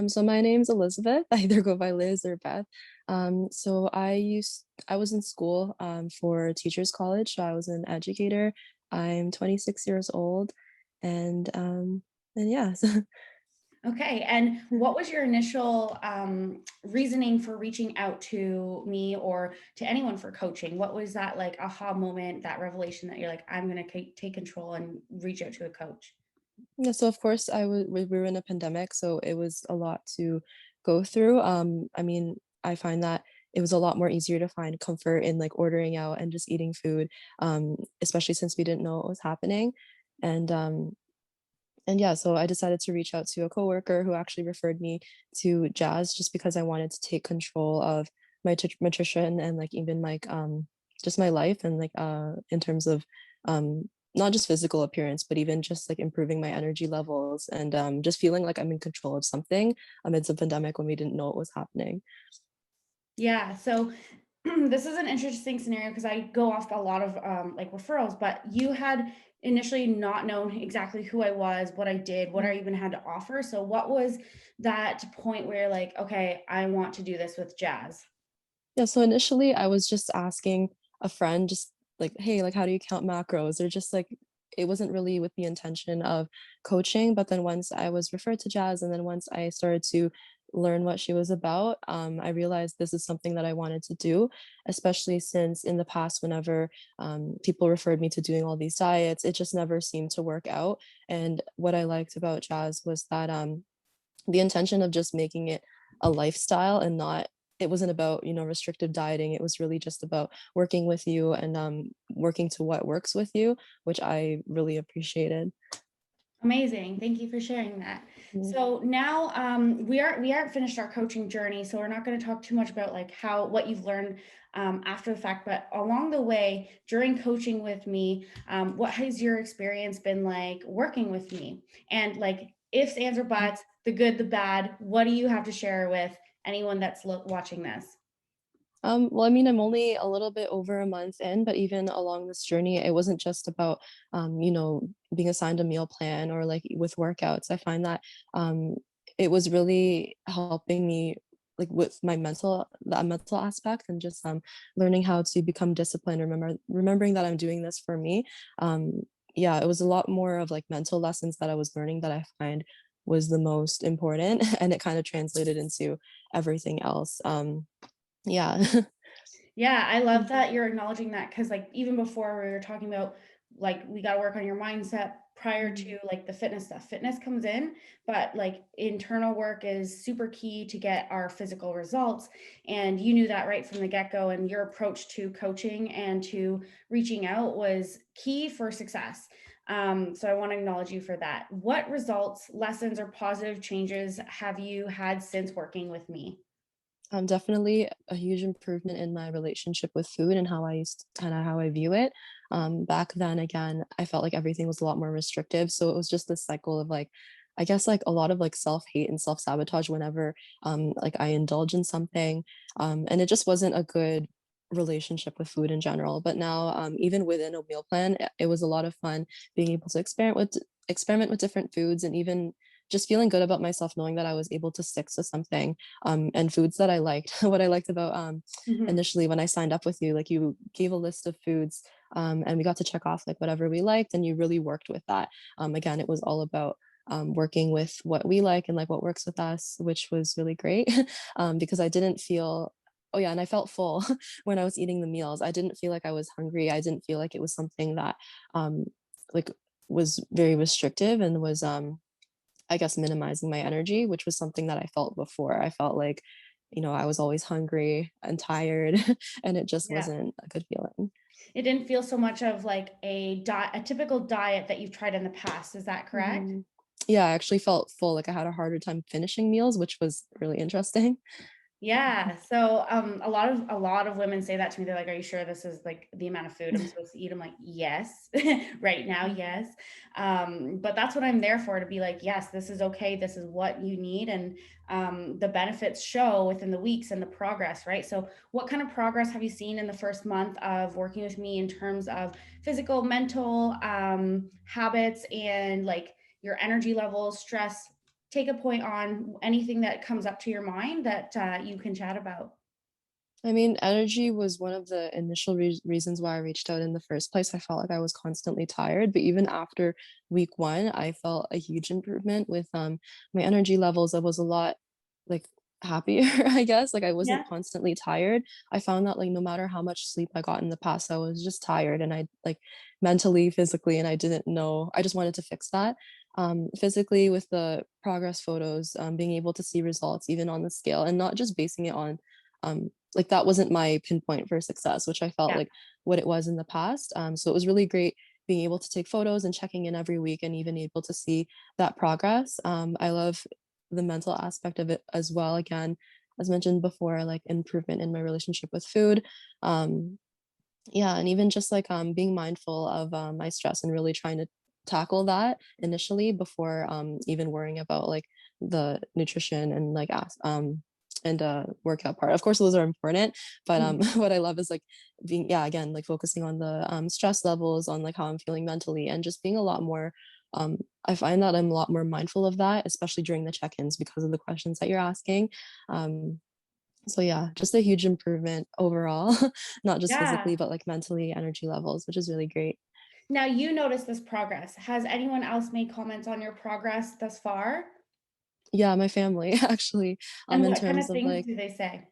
So my name's Elizabeth. I either go by Liz or Beth. I was in school for teachers college, so I was an educator. I'm 26 years old, and yeah. Okay. And what was your initial reasoning for reaching out to me or to anyone for coaching? What was that like aha moment, that revelation that you're like, I'm going to take control and reach out to a coach? Yeah, so of course we were in a pandemic, so it was a lot to go through. I mean, I find that it was a lot more easier to find comfort in like ordering out and just eating food, especially since we didn't know what was happening. And and yeah, so I decided to reach out to a coworker who actually referred me to Jazz just because I wanted to take control of my nutrition and like even like just my life and like in terms of not just physical appearance but even just like improving my energy levels and just feeling like I'm in control of something amidst a pandemic when we didn't know what was happening. Yeah. So this is an interesting scenario because I go off a lot of like referrals, but you had initially not known exactly who I was, what I did, what I even had to offer. So what was that point where you're like, okay, I want to do this with Jazz? Yeah, so initially I was just asking a friend just like, "Hey, like how do you count macros?" Or just like it wasn't really with the intention of coaching, but then once I was referred to Jazz and then once I started to learn what she was about, I realized this is something that I wanted to do, especially since in the past, whenever people referred me to doing all these diets, it just never seemed to work out. And what I liked about Jazz was that the intention of just making it a lifestyle and not it wasn't about restrictive dieting. It was really just about working with you and working to what works with you, which I really appreciated. Amazing. Thank you for sharing that. Mm. So now we aren't finished our coaching journey, so we're not going to talk too much about like how what you've learned after the fact. But along the way during coaching with me, what has your experience been like working with me? And like ifs, ands, or buts, the good, the bad. What do you have to share with anyone that's watching this? Well, I mean, I'm only a little bit over a month in, but even along this journey, it wasn't just about, being assigned a meal plan or like with workouts. I find that it was really helping me like with my that mental aspect and just learning how to become disciplined, remembering that I'm doing this for me. Um, yeah, it was a lot more of like mental lessons that I was learning that I find was the most important, and it kind of translated into everything else. Yeah. Yeah, I love that you're acknowledging that because, like, even before we were talking about, like, we got to work on your mindset prior Mhm. to like the fitness stuff. Fitness comes in, but like internal work is super key to get our physical results. And you knew that right from the get go. And your approach to coaching and to reaching out was key for success. So I want to acknowledge you for that. What results, lessons, or positive changes have you had since working with me? Definitely a huge improvement in my relationship with food and how I used kind of how I view it. Back then, again, I felt like everything was a lot more restrictive. So it was just this cycle of like, I guess like a lot of like self-hate and self-sabotage whenever like I indulge in something. And it just wasn't a good relationship with food in general. But now, even within a meal plan, it was a lot of fun being able to experiment with different foods and even just feeling good about myself knowing that I was able to stick to something and foods that I liked. What I liked about Mhm. initially when I signed up with you, like you gave a list of foods and we got to check off like whatever we liked, and you really worked with that. Again, it was all about working with what we like and like what works with us, which was really great because I didn't feel. Oh yeah, and I felt full when I was eating the meals. I didn't feel like I was hungry. I didn't feel like it was something that um, like was very restrictive and was I guess minimizing my energy, which was something that I felt before. I felt like, I was always hungry and tired, and it just Yeah. wasn't a good feeling. It didn't feel so much of like a typical diet that you've tried in the past. Is that correct? Mhm. Yeah, I actually felt full, like I had a harder time finishing meals, which was really interesting. Yeah. So a lot of women say that to me. They're like, "Are you sure this is like the amount of food I'm supposed to eat?" I'm like, "Yes." Right now, yes. But that's what I'm there for, to be like, "Yes, this is okay. This is what you need." And the benefits show within the weeks and the progress, right? So what kind of progress have you seen in the first month of working with me in terms of physical, mental habits and like your energy levels, stress? take a point on anything that comes up to your mind that you can chat about. I mean, energy was one of the initial reasons why I reached out in the first place. I felt like I was constantly tired, but even after week 1, I felt a huge improvement with, my energy levels. I was a lot, like, happier, I guess, like, I wasn't Yeah, constantly tired. I found that, like, no matter how much sleep I got in the past, I was just tired, and I like, mentally, physically, and I didn't know I just wanted to fix that. Physically, with the progress photos, being able to see results even on the scale and not just basing it on, like that wasn't my pinpoint for success, which I felt yeah, like what it was in the past. So it was really great being able to take photos and checking in every week and even able to see that progress. I love the mental aspect of it as well. Again, as mentioned before, like improvement in my relationship with food. Um, yeah, and even just like being mindful of my stress and really trying to tackle that initially before even worrying about like the nutrition and like workout part. Of course, those are important, but mhm, what I love is like being yeah again like focusing on the stress levels, on like how I'm feeling mentally, and just being a lot more. I find that I'm a lot more mindful of that, especially during the check-ins because of the questions that you're asking. Um, so yeah, just a huge improvement overall, not just physically, yeah. but like mentally, energy levels, which is really great. Now you notice this progress. Has anyone else made comments on your progress thus far? Yeah, my family actually, And in what kind terms of of things like, do they say?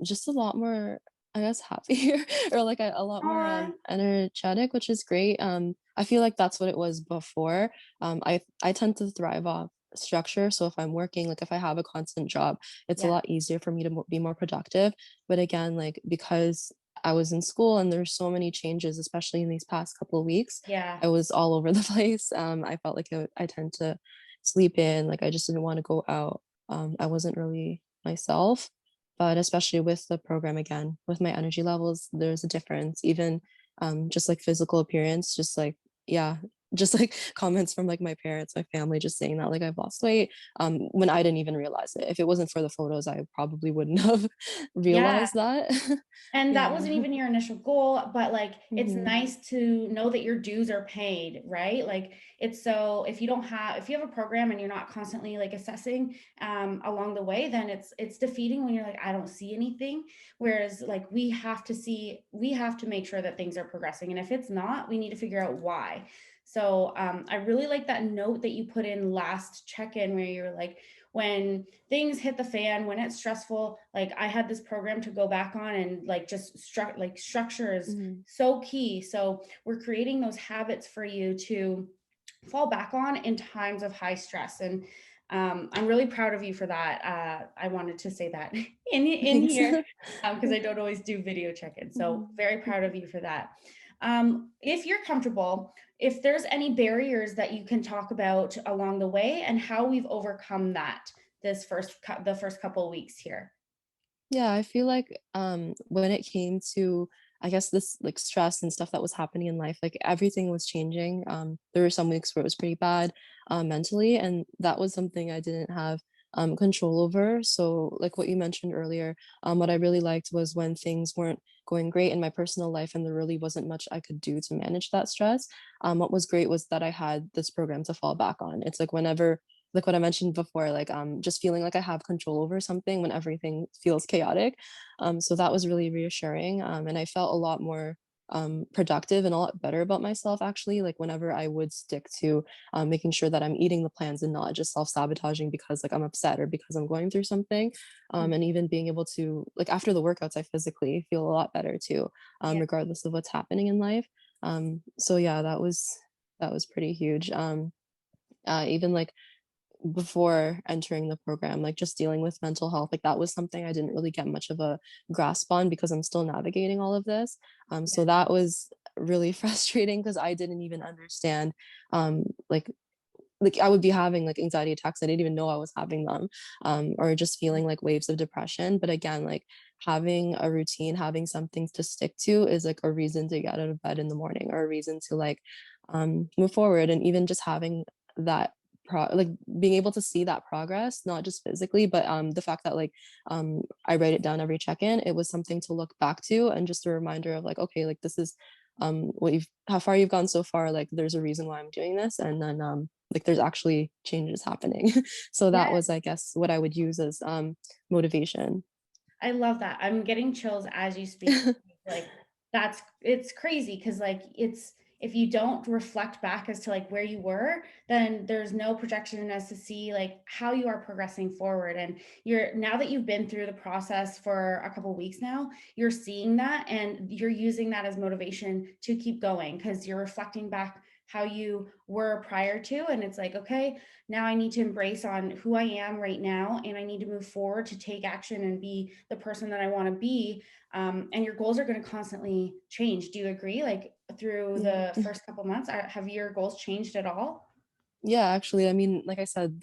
just a lot more, I guess, happier or like a lot more Aw, energetic, which is great. I feel like that's what it was before. I tend to thrive off structure. So if I'm working, like if I have a constant job, it's a yeah, lot easier for me to be more productive. But again, like because I was in school and there's so many changes, especially in these past couple of weeks, yeah, I was all over the place. I felt like I tend to sleep in, like I just didn't want to go out. I wasn't really myself, but especially with the program again, with my energy levels, there's a difference. Even just like physical appearance, just like yeah, just like comments from like my parents, my family, just saying that like I've lost weight. When I didn't even realize it. If it wasn't for the photos, I probably wouldn't have yeah. realized that. And that Yeah. wasn't even your initial goal, but like it's Hmm. nice to know that your dues are paid, right? Like it's so if you have a program and you're not constantly like assessing along the way, then it's defeating when you're like, I don't see anything. Whereas like we have to make sure that things are progressing. And if it's not, we need to figure out why. So I really like that note that you put in last check-in where you're like, when things hit the fan, when it's stressful, like I had this program to go back on and like just structure is Hmm. so key. So we're creating those habits for you to fall back on in times of high stress. And I'm really proud of you for that. I wanted to say that in Thanks. here because I don't always do video check-in. So Mhm. very proud of you for that. If you're comfortable, if there's any barriers that you can talk about along the way and how we've overcome that the first couple of weeks here. Yeah, I feel like when it came to I guess this like stress and stuff that was happening in life, like everything was changing. There were some weeks where it was pretty bad mentally, and that was something I didn't have control over. So, like what you mentioned earlier, what I really liked was when things weren't going great in my personal life, and there really wasn't much I could do to manage that stress. What was great was that I had this program to fall back on. It's like whenever like what I mentioned before, like just feeling like I have control over something when everything feels chaotic. So that was really reassuring. And I felt a lot more productive and a lot better about myself actually. Like whenever I would stick to making sure that I'm eating the plans and not just self-sabotaging because like I'm upset or because I'm going through something. And even being able to like after the workouts, I physically feel a lot better too, Yeah. regardless of what's happening in life. So yeah, that was pretty huge. Even like before entering the program, like just dealing with mental health, like that was something I didn't really get much of a grasp on because I'm still navigating all of this. Yeah. So that was really frustrating because I didn't even understand um like I would be having like anxiety attacks. I didn't even know I was having them, or just feeling like waves of depression. But again, like having a routine, having something to stick to is like a reason to get out of bed in the morning or a reason to like move forward. And even just having that like being able to see that progress, not just physically, but the fact that like I write it down every check-in, it was something to look back to and just a reminder of like, okay, like this is what you've how far you've gone so far, like there's a reason why I'm doing this. And then like there's actually changes happening. So that Yeah. was, I guess, what I would use as motivation. I love that. I'm getting chills as you speak. Like that's it's crazy because like it's if you don't reflect back as to like where you were, then there's no projection as to see like how you are progressing forward. And you're now that you've been through the process for a couple weeks now, you're seeing that and you're using that as motivation to keep going because you're reflecting back how you were prior to. And it's like, okay, now I need to embrace on who I am right now, and I need to move forward to take action and be the person that I want to be. And your goals are going to constantly change. Do you agree? Like through Yeah. the first couple months, have your goals changed at all? Yeah, actually, I mean, like I said,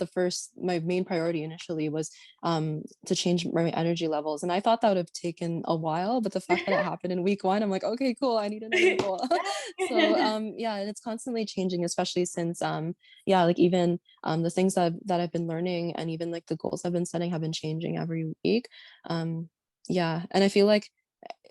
my main priority initially was to change my energy levels. And I thought that would have taken a while, but the fact that it happened in week one, I'm like, okay, cool, I need another goal. So Yeah. yeah, and it's constantly changing, especially since yeah, like even the things that I've been learning and even like the goals I've been setting have been changing every week. Um yeah, and I feel like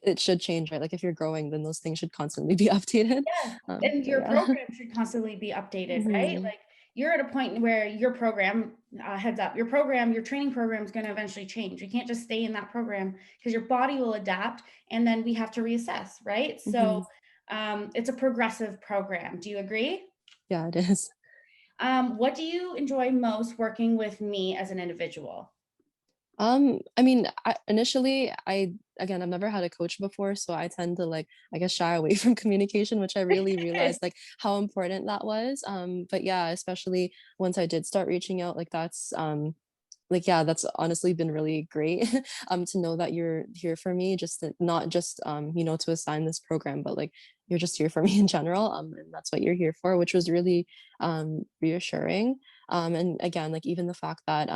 it should change, right? Like if you're growing, then those things should constantly be updated. Yeah, and But your yeah. program should constantly be updated, right? Hmm. Like, you're at a point where your program, heads up, your program, your training program is gonna eventually change. You can't just stay in that program because your body will adapt, and then we have to reassess, right? So, Hmm. it's a progressive program. Do you agree? Yeah, it is. What do you enjoy most working with me as an individual? I mean, initially, again, I've never had a coach before, so I tend to like, I guess, shy away from communication, which I really realized like how important that was. But yeah, especially once I did start reaching out, like yeah, that's honestly been really great. To know that you're here for me, just not just to assign this program, but like you're just here for me in general. And that's what you're here for, which was really reassuring. And again, like even the fact that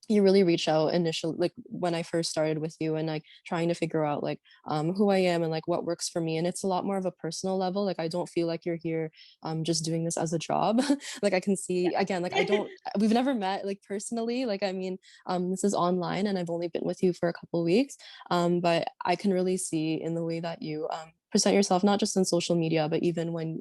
you really reach out initially like when I first started with you and like trying to figure out like who I am and like what works for me, and it's a lot more of a personal level. Like I don't feel like you're here just doing this as a job. Like I can see again, like I Yeah. don't we've never met like personally. Like I mean, this is online and I've only been with you for a couple weeks. But I can really see in the way that you present yourself, not just on social media, but even when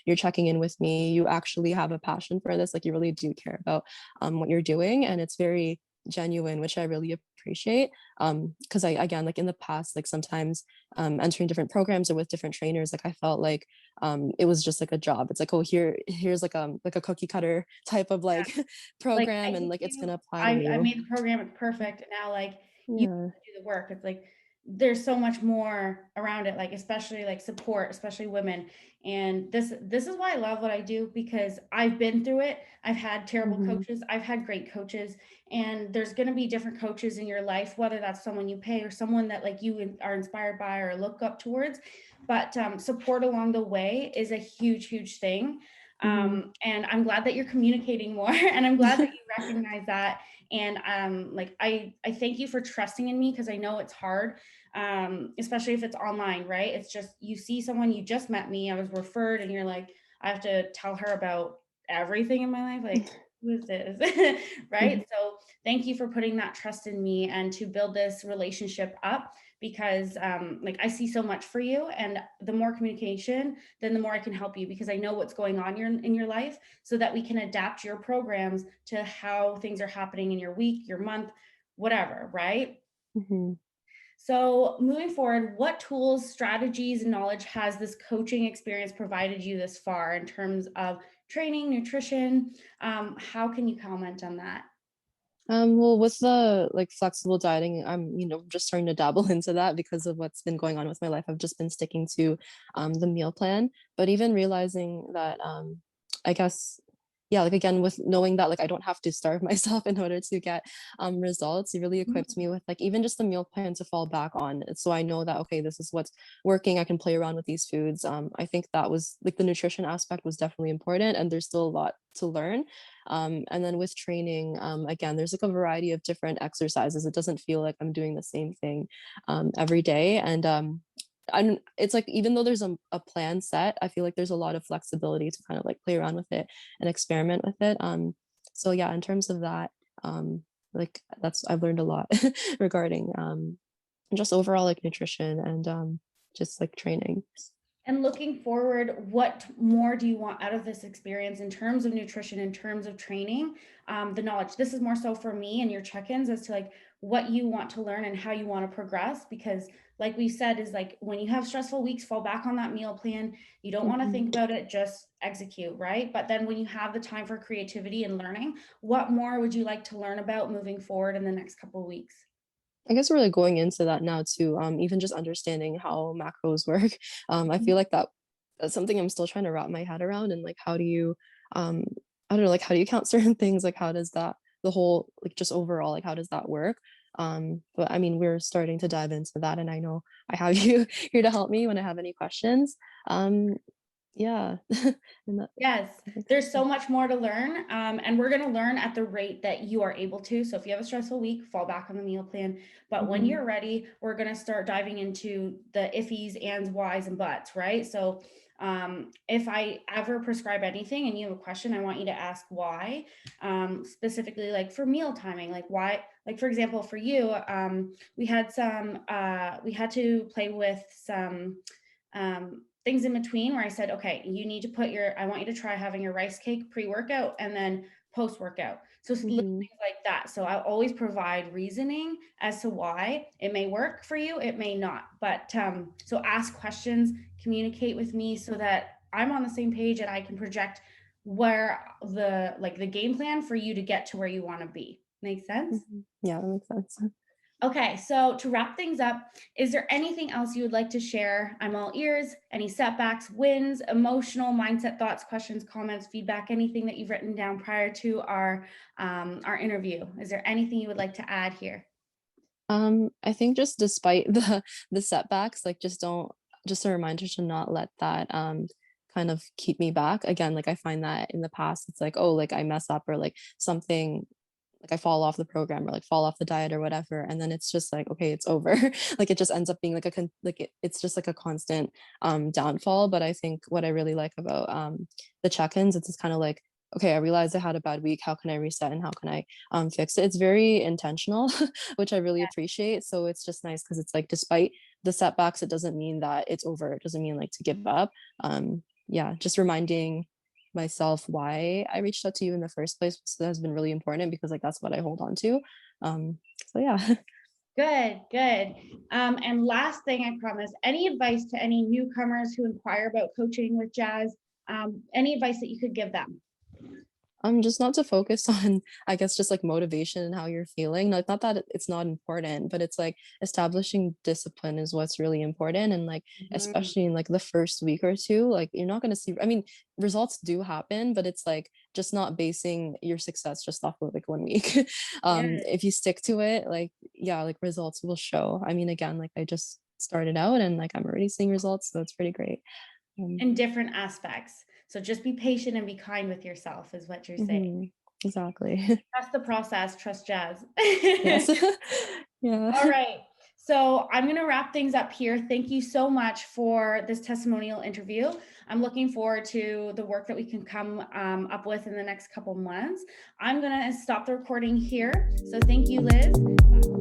you're checking in with me, you actually have a passion for this. Like you really do care about what you're doing, and it's very genuine, which I really appreciate. Because I again, like in the past, like sometimes entering different programs or with different trainers, like I felt like it was just like a job. It's like, oh, here's like a cookie cutter type of like Like, program, I and give like it's you gonna apply to I you. made the program, it's perfect, and now, like, you Yeah. have to do the work. It's like, there's so much more around it, like, especially, like, support, especially women, and this is why I love what I do because I've been through it. I've had terrible Hmm. coaches, I've had great coaches, and there's gonna be different coaches in your life, whether that's someone you pay or someone that, like, you are inspired by or look up towards, but, support along the way is a huge, huge thing. Hmm. And I'm glad that you're communicating more, and I'm glad that you recognize that. And like I thank you for trusting in me because I know it's hard, especially if it's online, right? It's just you see someone you just met me, I was referred, and you're like, I have to tell her about everything in my life, like who is this, right? So thank you for putting that trust in me and to build this relationship up because like I see so much for you, and the more communication then the more I can help you because I know what's going on in your life so that we can adapt your programs to how things are happening in your week, your month, whatever, right? Hmm. So, moving forward, what tools, strategies, and knowledge has this coaching experience provided you this far in terms of training, nutrition? How can you comment on that? Well, with the like flexible dieting, I'm, just starting to dabble into that because of what's been going on with my life. I've just been sticking to the meal plan, but even realizing that I guess yeah, like again with knowing that like I don't have to starve myself in order to get results, it really equipped me with like even just the meal plan to fall back on. So I know that okay, this is what's working. I can play around with these foods. I think that was like the nutrition aspect was definitely important, and there's still a lot to learn. And then with training, again, there's like a variety of different exercises. It doesn't feel like I'm doing the same thing every day. And it's like even though there's a plan set, I feel like there's a lot of flexibility to kind of like play around with it and experiment with it. So yeah, in terms of that, like that's I've learned a lot regarding just overall like nutrition and just like training. And looking forward, what more do you want out of this experience in terms of nutrition, in terms of training, the knowledge? This is more so for me and your check-ins as to like what you want to learn and how you want to progress. Because, like we said, is like when you have stressful weeks, fall back on that meal plan. You don't want to Mhm. think about it, just execute, right? But then when you have the time for creativity and learning, what more would you like to learn about moving forward in the next couple of weeks? I guess we're, like, going into that now too, even just understanding how macros work. I Mhm. feel like that's something I'm still trying to wrap my head around, and, like, how do you, um I don't know, like, how do you count certain things? Like, how does that the whole like, just overall, like, how does that work? But, I mean, we're starting to dive into that, and I know I have you here to help me when I have any questions. Um, yeah. And that Yes, I think there's so much more to learn, and we're going to learn at the rate that you are able to. So if you have a stressful week, fall back on the meal plan. But when mhm, you're ready, we're going to start diving into the iffies, ands, whys, and buts, right? So if I ever prescribe anything and you have a question, I want you to ask why, specifically like for meal timing, like why, like for example, for you, we had to play with some things in between where I said, okay, you need to put I want you to try having your rice cake pre workout and then post workout. So little mhm, things like that. So I always provide reasoning as to why it may work for you, it may not. But so ask questions, communicate with me so that I'm on the same page and I can project where the game plan for you to get to where you want to be. Make sense? mhm. Yeah, that makes sense. Okay, so to wrap things up, is there anything else you would like to share? I'm all ears. Any setbacks, wins, emotional mindset, thoughts, questions, comments, feedback, anything that you've written down prior to our interview? Is there anything you would like to add here? I think just despite the setbacks, like, just a reminder to not let that, kind of keep me back. Again, like, I find that in the past, it's like, oh, like, I mess up or, like, something like, I fall off the program or, like, fall off the diet or whatever, and then it's just like, okay, it's over. Like, it just ends up being like it's just like a constant, downfall. But I think what I really like about, the check-ins, it's just kinda like, "Okay, I realized I had a bad week. How can I reset and how can I, fix it?" It's very intentional, which I really appreciate. So it's just nice because it's like despite the setbacks, it doesn't mean that it's over. It doesn't mean like to give up. Yeah, just reminding myself why I reached out to you in the first place has been really important because like that's what I hold on to. So yeah. Good, good. And last thing I promise, any advice to any newcomers who inquire about coaching with Jazz? Any advice that you could give them? Just not to focus on, I guess, just like motivation and how you're feeling. Like, not that it's not important, but it's like establishing discipline is what's really important. And like, Mhm. especially in like the first week or two, like you're not going to see, I mean, results do happen, but it's like just not basing your success just off of like 1 week. Yeah. If you stick to it, like, yeah, like results will show. I mean, again, like I just started out and like I'm already seeing results. So it's pretty great. Um, In different aspects. So just be patient and be kind with yourself is what you're saying. mhm, exactly. Trust the process, trust Jazz. Yes. Yeah. All right. So I'm going to wrap things up here. Thank you so much for this testimonial interview. I'm looking forward to the work that we can come up with in the next couple months. I'm going to stop the recording here. So thank you, Liz.